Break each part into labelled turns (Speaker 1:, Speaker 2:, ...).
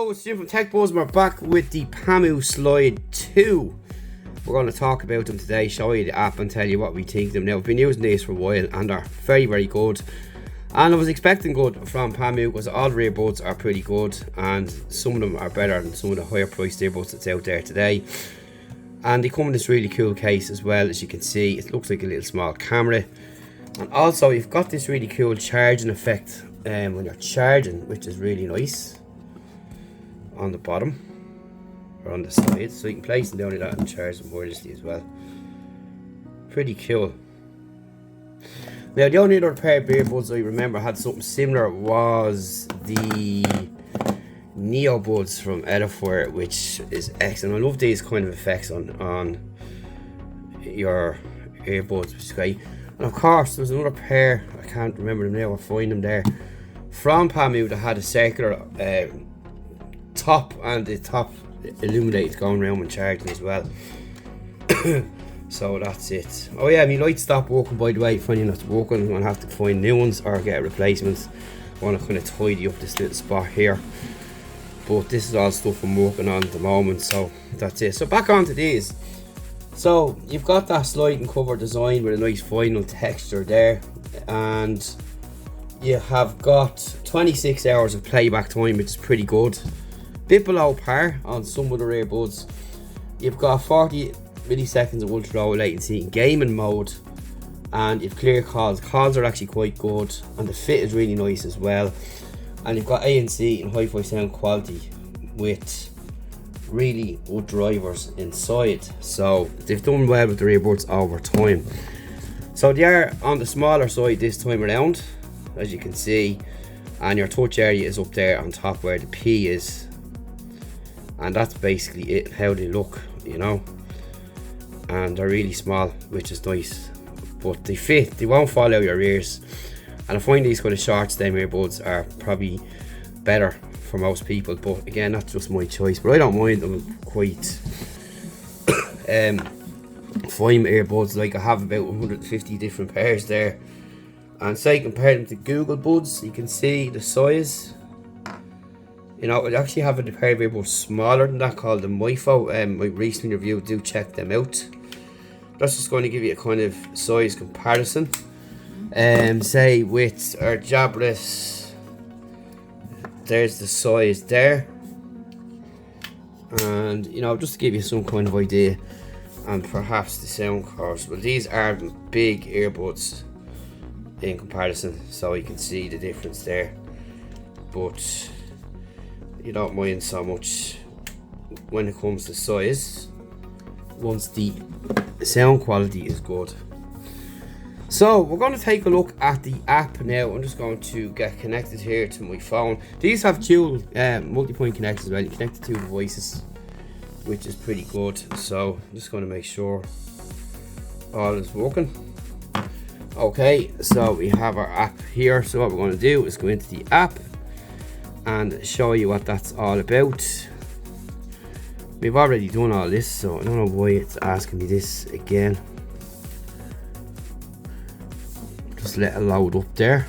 Speaker 1: Hello, it's Jim from Tech Buzz. We're back with the Pamu Slide 2. We're going to talk about them today, show you the app and tell you what we think of them. Now, we've been using these for a while and they're very, very good. And I was expecting good from Pamu because all the earbuds are pretty good and some of them are better than some of the higher priced earbuds that's out there today. And they come in this really cool case as well, as you can see. It looks like a little small camera. And also, you've got this really cool charging effect when you're charging, which is really nice. On the bottom or on the side, so you can place them down like that and charge them wirelessly as well. Pretty cool. Now, the only other pair of earbuds I remember had something similar was the Neo Buds from Edifier, which is excellent. I love these kind of effects on your earbuds, which is great. And of course, there's another pair, I can't remember them now, I'll find them there, from Pamu that had a circular top, and the top illuminated going around when charging as well. So that's it. Oh yeah, my lights stopped working, by the way. If you're not working, I'm going to have to find new ones or get replacements. I want to kind of tidy up this little spot here, but this is all stuff I'm working on at the moment, so that's it. So back onto these. So you've got that sliding cover design with a nice vinyl texture there, and you have got 26 hours of playback time, which is pretty good. Bit below par on some of the earbuds. You've got 40 milliseconds of ultra low latency in gaming mode, and you've clear calls. Calls are actually quite good, and the fit is really nice as well. And you've got ANC and hi-fi sound quality with really good drivers inside. So they've done well with the earbuds over time. So they are on the smaller side this time around, as you can see, and your touch area is up there on top where the P is. And that's basically it, how they look, you know. And they're really small, which is nice. But they fit, they won't fall out your ears. And I find these kind of short stem earbuds are probably better for most people. But again, that's just my choice. But I don't mind them quite fine earbuds. Like, I have about 150 different pairs there. And say compare them to Google Buds, you can see the size. You know, I actually have a pair of earbuds smaller than that called the MyFo. My recent review, do check them out. That's just going to give you a kind of size comparison. Say with our Jabras, there's the size there. And, you know, just to give you some kind of idea, and perhaps the sound cards. Well, these are big earbuds in comparison, so you can see the difference there. But you don't mind so much when it comes to size once the sound quality is good. So we're going to take a look at the app now. I'm just going to get connected here to my phone. These have dual multi-point connectors as well. You connect the two devices, which is pretty good. So I'm just going to make sure all is working. Okay, so we have our app here. So what we're going to do is go into the app and show you what that's all about. We've already done all this, so I don't know why it's asking me this again. Just let it load up there.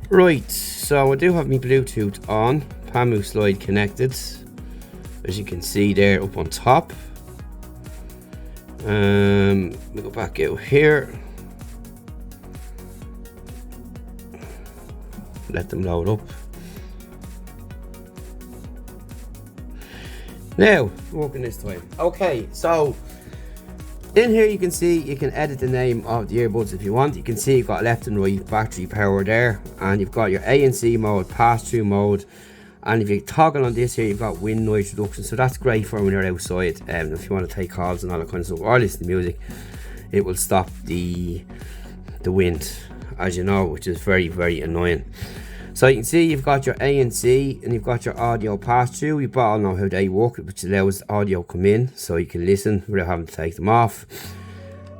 Speaker 1: Right, so I do have my Bluetooth on, Pamu Slide connected, as you can see there up on top. We go back out here, let them load up. Now working this time. Okay, so in here you can see you can edit the name of the earbuds if you want. You can see you've got left and right battery power there, and you've got your ANC mode, pass-through mode. And if you toggle on this here, you've got wind noise reduction, so that's great for when you're outside. If you want to take calls and all that kind of stuff, or listen to music, it will stop the wind, as you know, which is very, very annoying. So you can see you've got your ANC and you've got your audio pass-through. We all know how they work, which allows audio come in, so you can listen without having to take them off.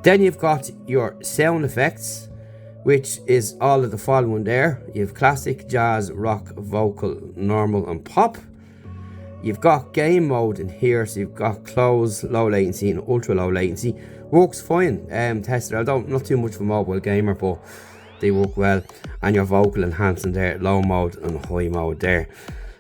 Speaker 1: Then you've got your sound effects, which is all of the following there. You have classic, jazz, rock, vocal, normal and pop. You've got game mode in here, so you've got close, low latency and ultra low latency. Works fine. Tested out. Not too much of a mobile gamer, but they work well. And your vocal enhancing there, low mode and high mode there.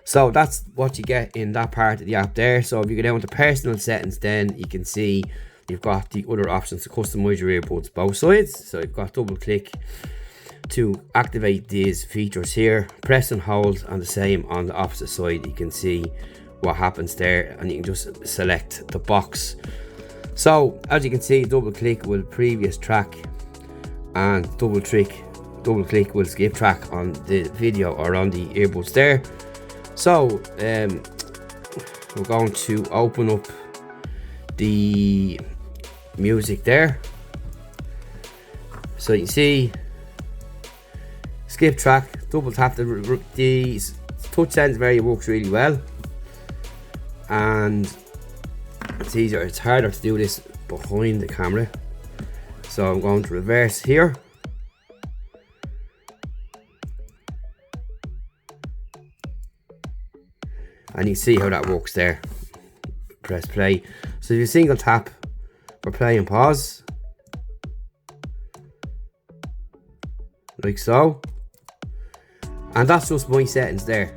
Speaker 1: So that's what you get in that part of the app there. So if you go down to personal settings, then you can see you've got the other options to customize your earbuds both sides. So you've got double click to activate these features here, press and hold, and the same on the opposite side. You can see what happens there, and you can just select the box. So as you can see, double click will previous track, and double click will skip track on the video or on the earbuds there. So we're going to open up the music there. So you can see skip track, double tap. The touch sensitive area works really well, and it's easier. It's harder to do this behind the camera. So I'm going to reverse here. And you see how that works there. Press play. So if you single tap for play and pause, like so. And that's just my settings there.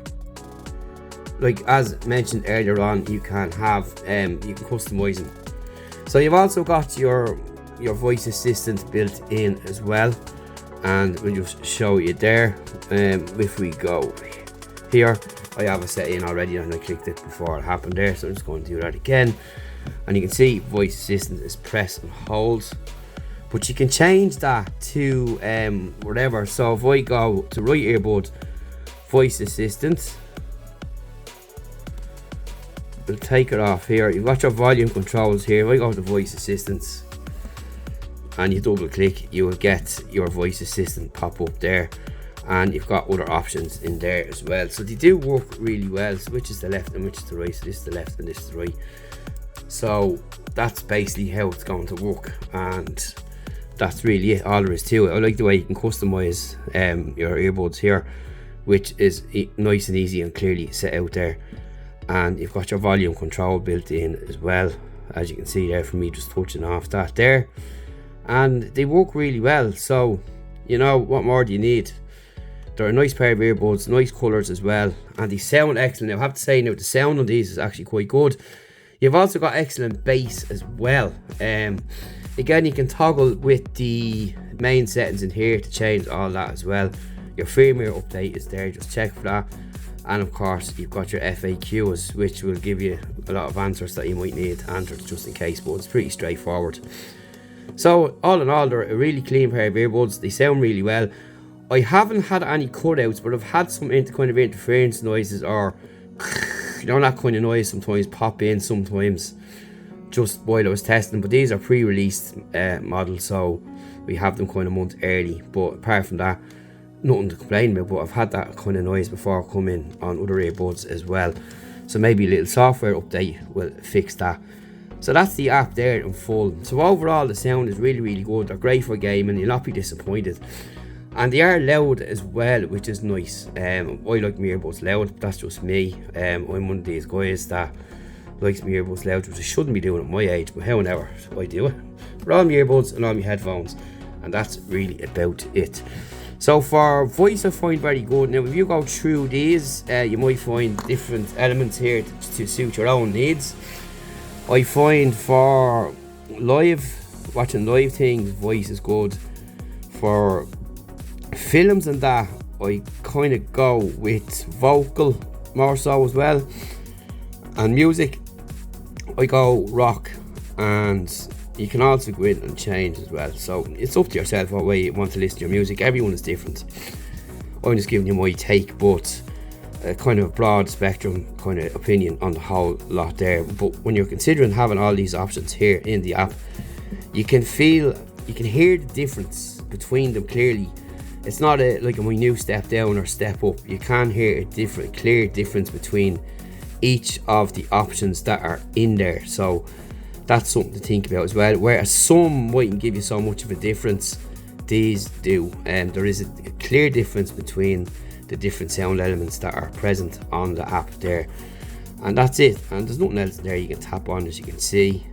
Speaker 1: Like as mentioned earlier on, you can have you can customize them. So you've also got your voice assistant built in as well, and we'll just show you there. If we go here, I have it set in already and I clicked it before it happened there, so I'm just going to do that again. And you can see voice assistant is press and hold, but you can change that to whatever. So if I go to right earbud, voice assistant, we'll take it off here. You've got your volume controls here. If I go to voice assistants and you double click, you will get your voice assistant pop up there, and you've got other options in there as well. So they do work really well. So which is the left and which is the right. So this is the left and this is the right. So that's basically how it's going to work, and that's really it. All there is to it. I like the way you can customize your earbuds here, which is nice and easy and clearly set out there. And you've got your volume control built in as well, as you can see there from me just touching off that there. And they work really well. So you know, what more do you need? They're a nice pair of earbuds, nice colours as well, and they sound excellent. Now, I have to say now, the sound on these is actually quite good. You've also got excellent bass as well. Again, you can toggle with the main settings in here to change all that as well. Your firmware update is there, just check for that. And of course, you've got your FAQs, which will give you a lot of answers that you might need answered just in case, but it's pretty straightforward. So all in all, they're a really clean pair of earbuds. They sound really well. I haven't had any cutouts, but I've had some kind of interference noises, or you know, that kind of noise sometimes pop in sometimes just while I was testing. But these are pre-released models, so we have them kind of a month early. But apart from that, nothing to complain about. But I've had that kind of noise before coming on other earbuds as well, so maybe a little software update will fix that. So that's the app there in full. So overall, the sound is really, really good. They're great for gaming. You'll not be disappointed. And they are loud as well, which is nice. I like my earbuds loud, but that's just me. I'm one of these guys that likes my earbuds loud, which I shouldn't be doing at my age, but however, I do it. For all my earbuds and all my headphones, and that's really about it. So for voice, I find very good. Now, if you go through these, you might find different elements here to suit your own needs. I find for watching live things, voice is good. For films and that, I kind of go with vocal more so as well. And music, I go rock, and you can also go in and change as well. So it's up to yourself what way you want to listen to your music. Everyone is different. I'm just giving you my take, but a kind of broad spectrum kind of opinion on the whole lot there. But when you're considering having all these options here in the app, you can hear the difference between them clearly. It's not like a minute step down or step up. You can hear a clear difference between each of the options that are in there. So that's something to think about as well. Whereas some mightn't give you so much of a difference, these do. There is a clear difference between the different sound elements that are present on the app there. And that's it. And there's nothing else there you can tap on, as you can see.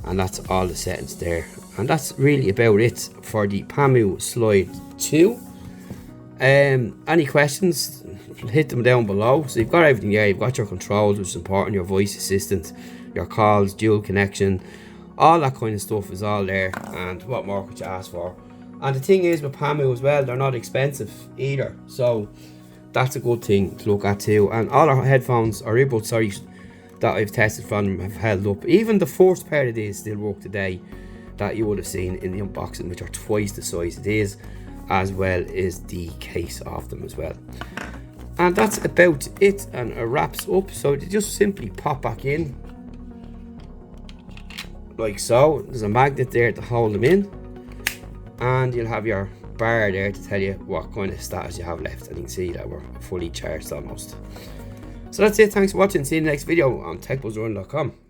Speaker 1: and that's all the settings there. And that's really about it for the Pamu Slide 2. Any questions, hit them down below. So you've got everything here. You've got your controls, which is important, your voice assistant, your calls, dual connection, all that kind of stuff is all there. And what more could you ask for? And the thing is with Pamu as well, they're not expensive either, so that's a good thing to look at too. And all our headphones or earbuds, sorry, that I've tested from them have held up. Even the first pair of these still work today that you would have seen in the unboxing, which are twice the size it is, as well as the case of them as well. And that's about it, and it wraps up. So they just simply pop back in like so. There's a magnet there to hold them in, and you'll have your bar there to tell you what kind of status you have left, and you can see that we're fully charged almost. So that's it. Thanks for watching. See you in the next video on techbuzzrun.com.